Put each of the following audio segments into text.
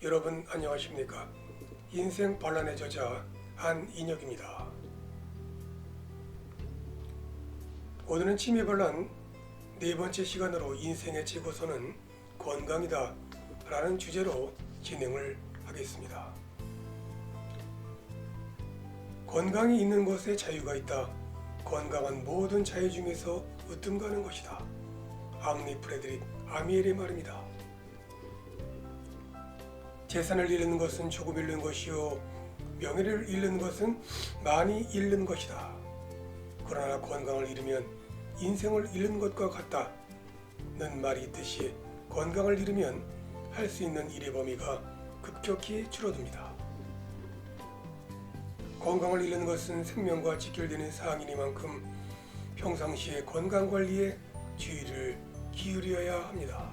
여러분 안녕하십니까? 인생 반란의 저자 한인혁입니다. 오늘은 치매반란 네 번째 시간으로 인생의 최고선은 건강이다 라는 주제로 진행을 하겠습니다. 건강이 있는 것에 자유가 있다. 건강한 모든 자유 중에서 으뜸가는 것이다. 앙리 프레드릭 아미엘의 말입니다. 재산을 잃는 것은 조금 잃는 것이요 명예를 잃는 것은 많이 잃는 것이다. 그러나 건강을 잃으면 인생을 잃는 것과 같다는 말이 있듯이 건강을 잃으면 할 수 있는 일의 범위가 급격히 줄어듭니다. 건강을 잃는 것은 생명과 직결되는 사항이니만큼 평상시에 건강관리에 주의를 기울여야 합니다.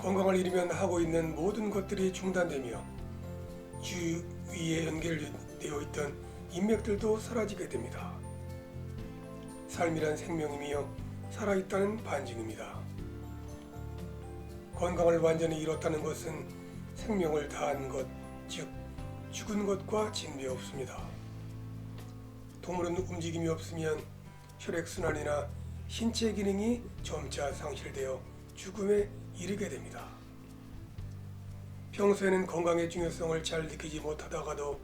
건강을 잃으면 하고 있는 모든 것들이 중단되며 주위에 연결되어 있던 인맥들도 사라지게 됩니다. 삶이란 생명이며 살아있다는 반증입니다. 건강을 완전히 잃었다는 것은 생명을 다한 것, 즉 죽은 것과 징배 없습니다. 동물은 움직임이 없으면 혈액순환이나 신체 기능이 점차 상실되어 죽음에 이르게 됩니다. 평소에는 건강의 중요성을 잘 느끼지 못하다가도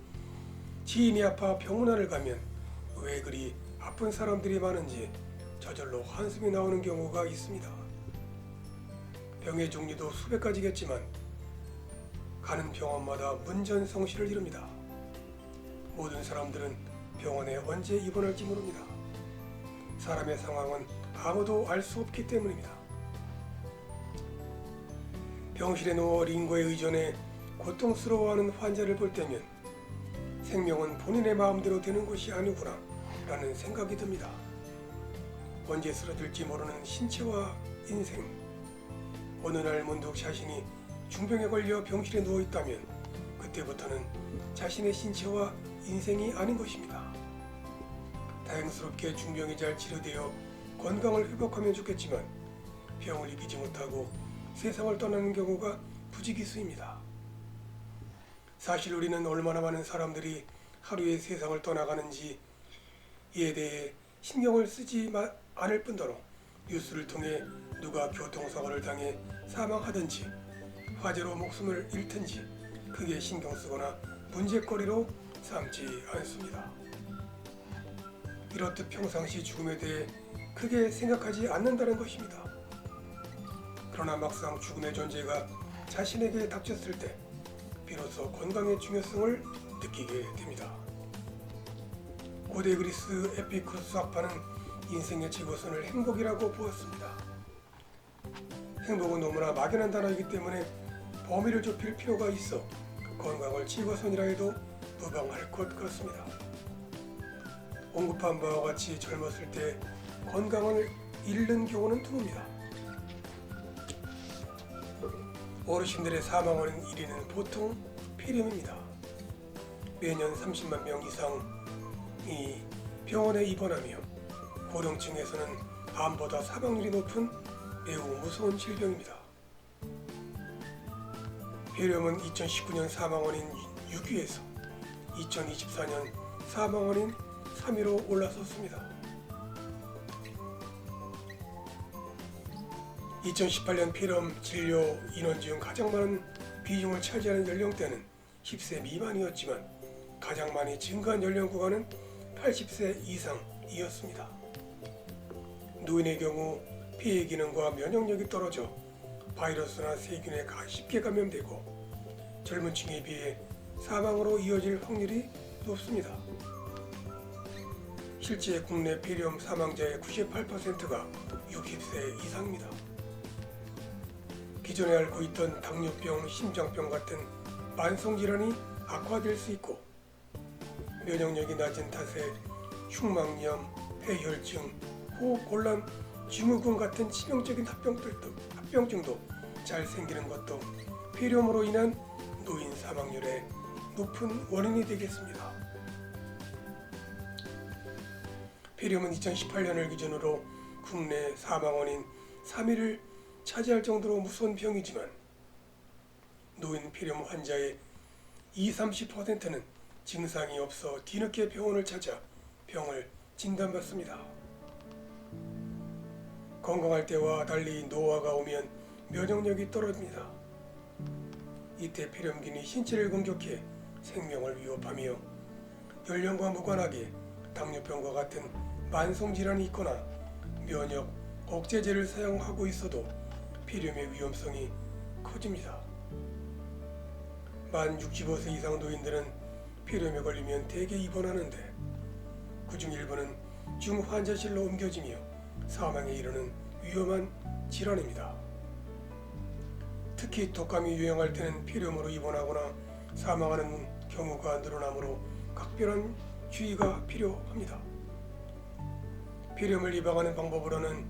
지인이 아파 병원을 가면 왜 그리 아픈 사람들이 많은지 저절로 한숨이 나오는 경우가 있습니다. 병의 종류도 수백 가지겠지만 가는 병원마다 문전성시를 이룹니다. 모든 사람들은 병원에 언제 입원할지 모릅니다. 사람의 상황은 아무도 알 수 없기 때문입니다. 병실에 누워 링거에 의존해 고통스러워하는 환자를 볼 때면 생명은 본인의 마음대로 되는 것이 아니구나 라는 생각이 듭니다. 언제 쓰러질지 모르는 신체와 인생. 어느 날 문득 자신이 중병에 걸려 병실에 누워 있다면 그때부터는 자신의 신체와 인생이 아닌 것입니다. 다행스럽게 중병이 잘 치료되어 건강을 회복하면 좋겠지만 병을 이기지 못하고 세상을 떠나는 경우가 부지기수입니다. 사실 우리는 얼마나 많은 사람들이 하루에 세상을 떠나가는지 이에 대해 신경을 쓰지 않을 뿐더러 뉴스를 통해 누가 교통사고를 당해 사망하든지 화재로 목숨을 잃든지 크게 신경 쓰거나 문제거리로 삼지 않습니다. 이렇듯 평상시 죽음에 대해 크게 생각하지 않는다는 것입니다. 그러나 막상 죽음의 존재가 자신에게 닥쳤을 때 비로소 건강의 중요성을 느끼게 됩니다. 고대 그리스 에피쿠로스 학파는 인생의 최고선을 행복이라고 보았습니다. 행복은 너무나 막연한 단어이기 때문에 범위를 좁힐 필요가 있어 건강을 최고선이라 해도 무방할 것 같습니다. 언급한 바와 같이 젊었을 때 건강을 잃는 경우는 드뭅니다. 어르신들의 사망 원인 1위는 보통 폐렴입니다. 매년 30만 명 이상이 병원에 입원하며 고령층에서는 암보다 사망률이 높은 매우 무서운 질병입니다. 폐렴은 2019년 사망 원인 6위에서 2024년 사망 원인 3위로 올라섰습니다. 2018년 폐렴 진료 인원 중 가장 많은 비중을 차지하는 연령대는 10세 미만이었지만 가장 많이 증가한 연령 구간은 80세 이상이었습니다. 노인의 경우 폐의 기능과 면역력이 떨어져 바이러스나 세균에 쉽게 감염되고 젊은 층에 비해 사망으로 이어질 확률이 높습니다. 실제 국내 폐렴 사망자의 98%가 60세 이상입니다. 기존에 앓고 있던 당뇨병, 심장병 같은 만성질환이 악화될 수 있고 면역력이 낮은 탓에 흉막염, 폐혈증, 호흡곤란, 증후군 같은 치명적인 합병증도 잘 생기는 것도 폐렴으로 인한 노인 사망률의 높은 원인이 되겠습니다. 폐렴은 2018년을 기준으로 국내 사망 원인 3위를 차지할 정도로 무서운 병이지만 노인 폐렴 환자의 20~30%는 증상이 없어 뒤늦게 병원을 찾아 병을 진단받습니다. 건강할 때와 달리 노화가 오면 면역력이 떨어집니다. 이때 폐렴균이 신체를 공격해 생명을 위협하며 연령과 무관하게 당뇨병과 같은 만성질환이 있거나 면역 억제제를 사용하고 있어도 폐렴의 위험성이 커집니다. 만 65세 이상 노인들은 폐렴에 걸리면 대개 입원하는데 그중 일부는 중환자실로 옮겨지며 사망에 이르는 위험한 질환입니다. 특히 독감이 유행할 때는 폐렴으로 입원하거나 사망하는 경우가 늘어나므로 각별한 주의가 필요합니다. 폐렴을 예방하는 방법으로는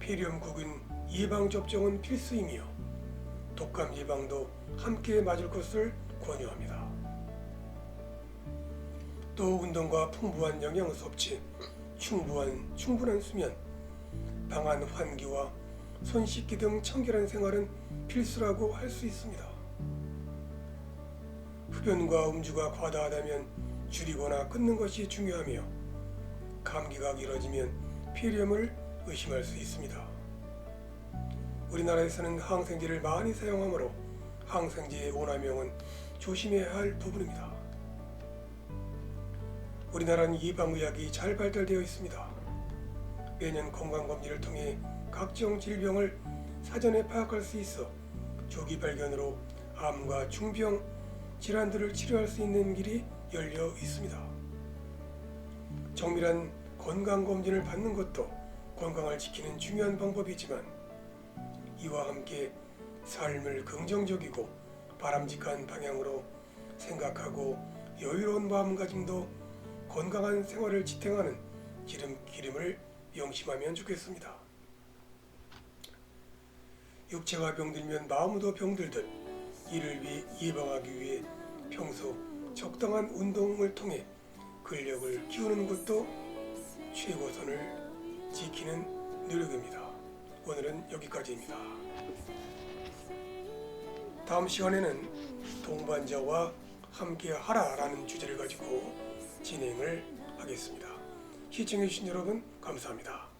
폐렴구균 예방접종은 필수이며 독감 예방도 함께 맞을 것을 권유합니다. 또 운동과 풍부한 영양 섭취, 충분한 수면, 방안 환기와 손 씻기 등 청결한 생활은 필수라고 할 수 있습니다. 흡연과 음주가 과다하다면 줄이거나 끊는 것이 중요하며 감기가 길어지면 폐렴을 의심할 수 있습니다. 우리나라에서는 항생제를 많이 사용하므로 항생제의 오남용은 조심해야 할 부분입니다. 우리나라는 예방의학이 잘 발달되어 있습니다. 매년 건강검진을 통해 각종 질병을 사전에 파악할 수 있어 조기 발견으로 암과 중병 질환들을 치료할 수 있는 길이 열려 있습니다. 정밀한 건강검진을 받는 것도 건강을 지키는 중요한 방법이지만 이와 함께 삶을 긍정적이고 바람직한 방향으로 생각하고 여유로운 마음가짐도 건강한 생활을 지탱하는 기름을 명심하면 좋겠습니다. 육체가 병들면 마음도 병들듯 이를 예방하기 위해 평소 적당한 운동을 통해 근력을 키우는 것도 최고선을 지키는 노력입니다. 오늘은 여기까지입니다. 다음 시간에는 동반자와 함께하라라는 주제를 가지고 진행을 하겠습니다. 시청해주신 여러분 감사합니다.